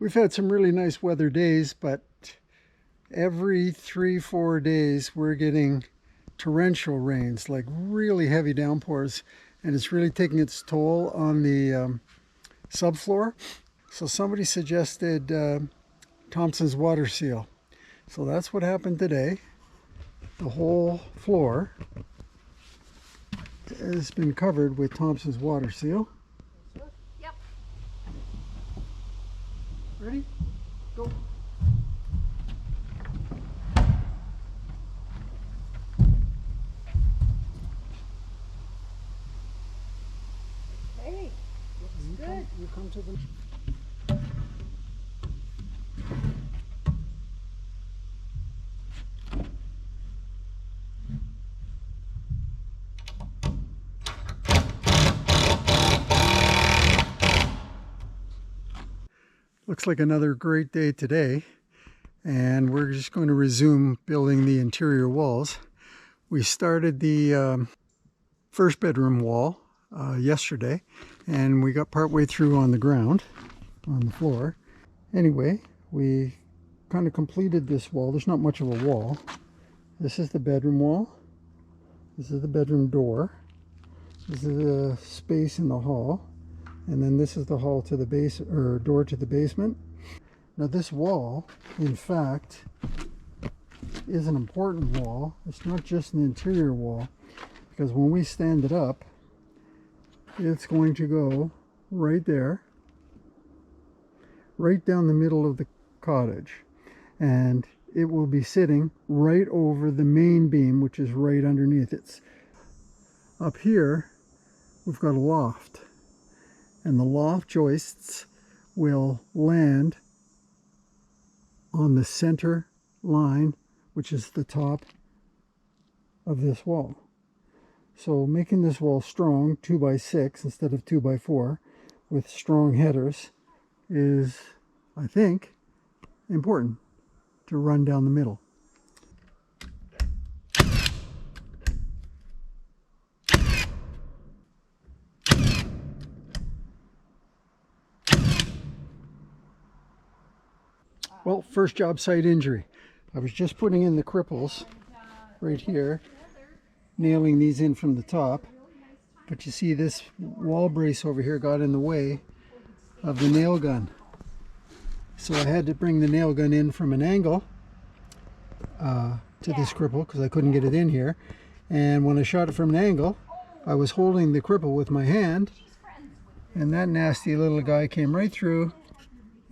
We've had some really nice weather days, but every 3-4 days we're getting torrential rains, like really heavy downpours, and it's really taking its toll on the subfloor. So somebody suggested Thompson's water seal. So that's what happened today. The whole floor has been covered with Thompson's water seal. Yep. Ready? Go. Hey, looks good. You come to the... Looks like another great day today, and we're just going to resume building the interior walls. We started the first bedroom wall yesterday, and we got partway through on the ground, on the floor. Anyway, we kind of completed this wall. There's not much of a wall. This is the bedroom wall. This is the bedroom door. This is the space in the hall. And then this is the hall to the base, or door to the basement. Now this wall, in fact, is an important wall. It's not just an interior wall, because when we stand it up, it's going to go right there, right down the middle of the cottage. And it will be sitting right over the main beam, which is right underneath it. Up here, we've got a loft. And the loft joists will land on the center line, which is the top of this wall. So making this wall strong, 2x6 instead of 2x4, with strong headers is, I think, important to run down the middle. Well, first job site injury. I was just putting in the cripples right here, nailing these in from the top. But you see this wall brace over here got in the way of the nail gun. So I had to bring the nail gun in from an angle to this cripple because I couldn't get it in here. And when I shot it from an angle, I was holding the cripple with my hand, and that nasty little guy came right through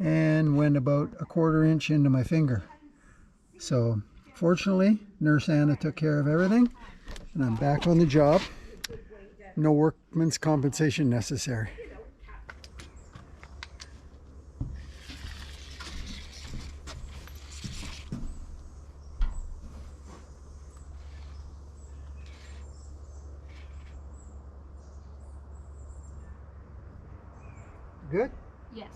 and went about 1/4 inch into my finger. So fortunately, Nurse Anna took care of everything, and I'm back on the job. No workman's compensation necessary. Good? Yes.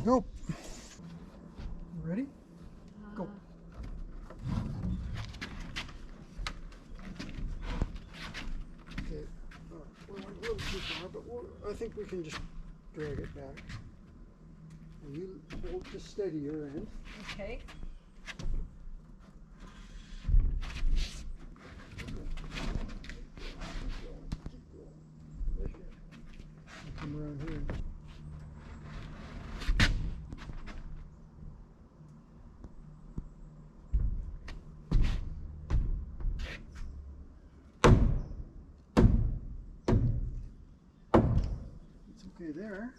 Go. Ready? Go. we can just drag it back. And you hold just steady your end. Okay. Come around here. It's okay there.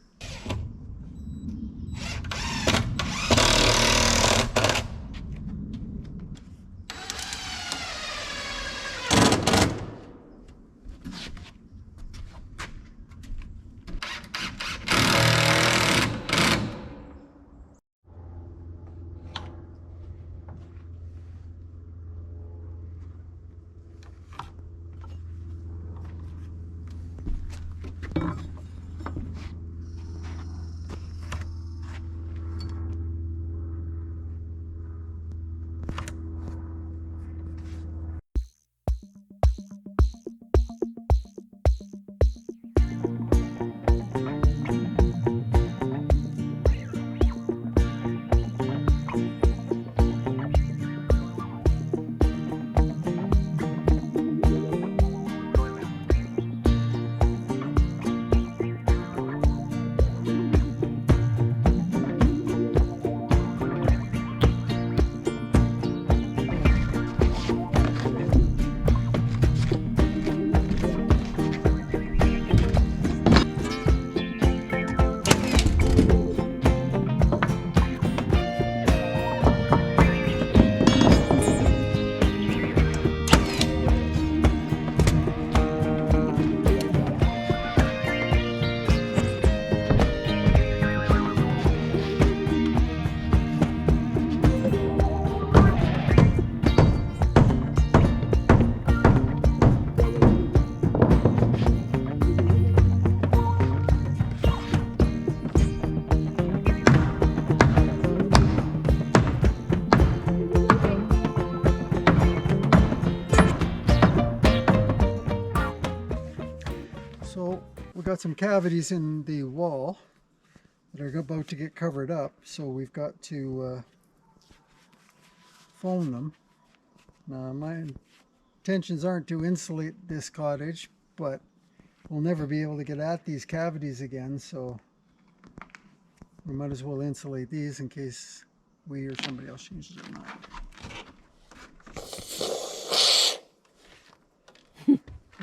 So we got some cavities in the wall that are about to get covered up, so we've got to foam them. Now my intentions aren't to insulate this cottage, but we'll never be able to get at these cavities again, so we might as well insulate these in case we or somebody else changes their mind.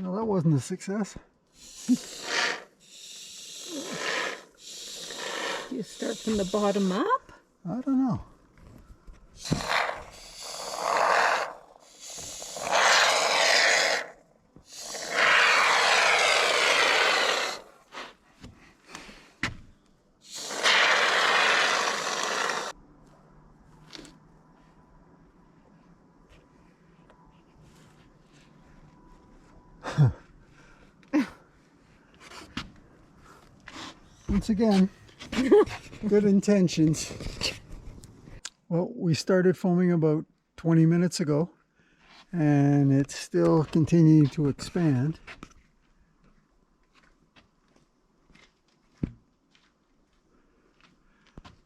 Well, that wasn't a success. Do you start from the bottom up? I don't know. Once again, good intentions. Well, we started foaming about 20 minutes ago, and it's still continuing to expand.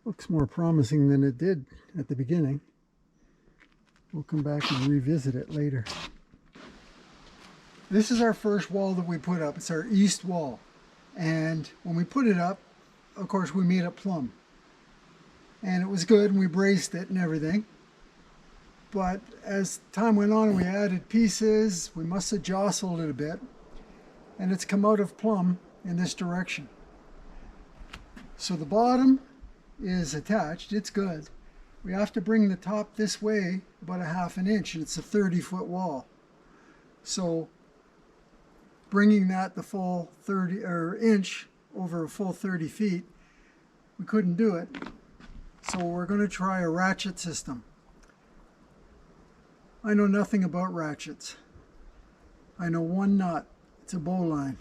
Looks more promising than it did at the beginning. We'll come back and revisit it later. This is our first wall that we put up. It's our east wall. And when we put it up, of course, we made it plumb. And it was good, and we braced it and everything. But as time went on, we added pieces. We must have jostled it a bit. And it's come out of plumb in this direction. So the bottom is attached. It's good. We have to bring the top this way about a ½ an inch. And it's a 30-foot wall. So bringing that the full 30 or inch over a full 30 feet, we couldn't do it. So we're going to try a ratchet system. I know nothing about ratchets. I know one nut. It's a bowline.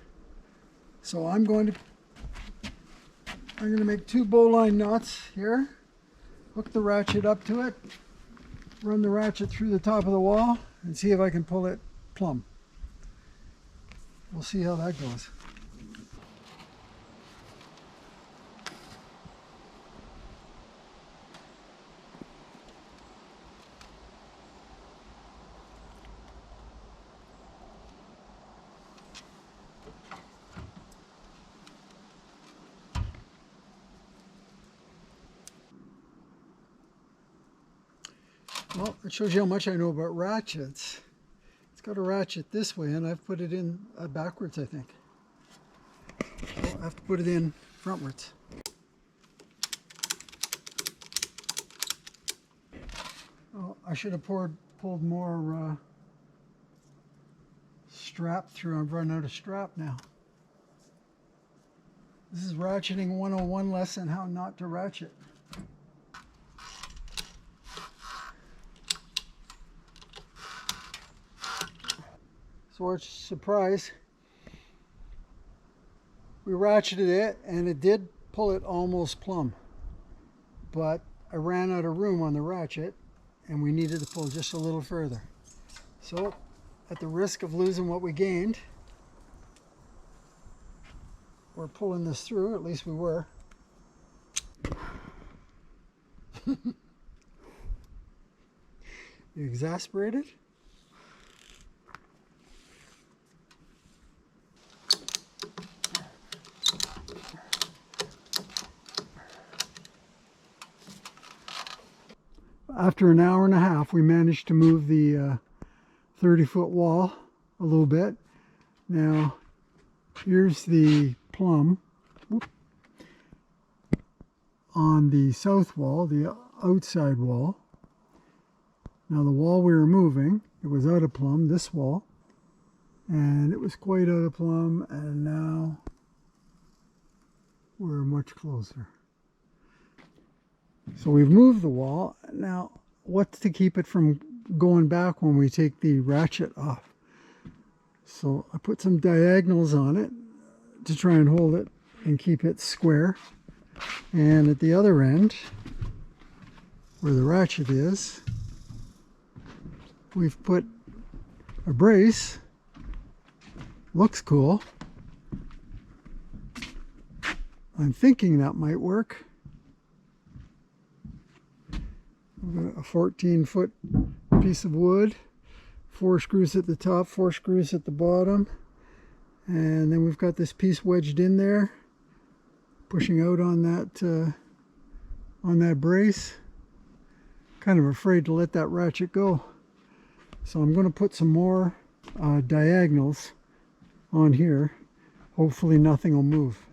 So I'm going to make 2 bowline knots here. Hook the ratchet up to it. Run the ratchet through the top of the wall and see if I can pull it plumb. We'll see how that goes. Well, it shows you how much I know about ratchets. It's got a ratchet this way, and I've put it in backwards, I think. So I have to put it in frontwards. Oh, I should have pulled more strap through. I've run out of strap now. This is Ratcheting 101 lesson, how not to ratchet. So our surprise, we ratcheted it and it did pull it almost plumb. But I ran out of room on the ratchet and we needed to pull just a little further. So at the risk of losing what we gained, we're pulling this through, at least we were. You exasperated? After an hour and a half, we managed to move the 30-foot wall a little bit. Now, here's the plumb on the south wall, the outside wall. Now, the wall we were moving, it was out of plumb, this wall, and it was quite out of plumb, and now we're much closer. So we've moved the wall. Now, what's to keep it from going back when we take the ratchet off? So I put some diagonals on it to try and hold it and keep it square. And at the other end, where the ratchet is, we've put a brace. Looks cool. I'm thinking that might work. A 14-foot piece of wood, 4 screws at the top, 4 screws at the bottom, and then we've got this piece wedged in there, pushing out on that brace. Kind of afraid to let that ratchet go, so I'm going to put some more diagonals on here. Hopefully nothing will move.